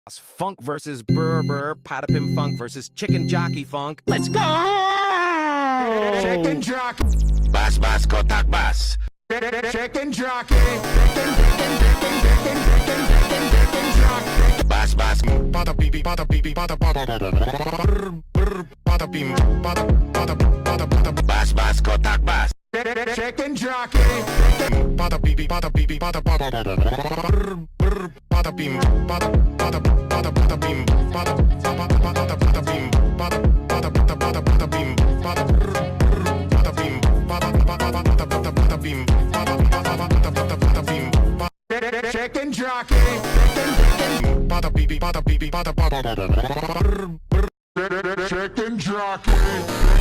Funk versus Berber, Patapim Funk versus Chicken Jockey Funk. Let's go! Chicken jockey, Bas bas kotak bas. chicken jockey, chicken jockey. Bas bas. Bada beep, bada beep, bada bada beam, bada Bas bas kotak bas. chicken jockey. Bada beep, bada beep, bada beam, bada beam, bada beam, bada beam, chicken jockey, bada beep, bada beep, bada chicken jockey.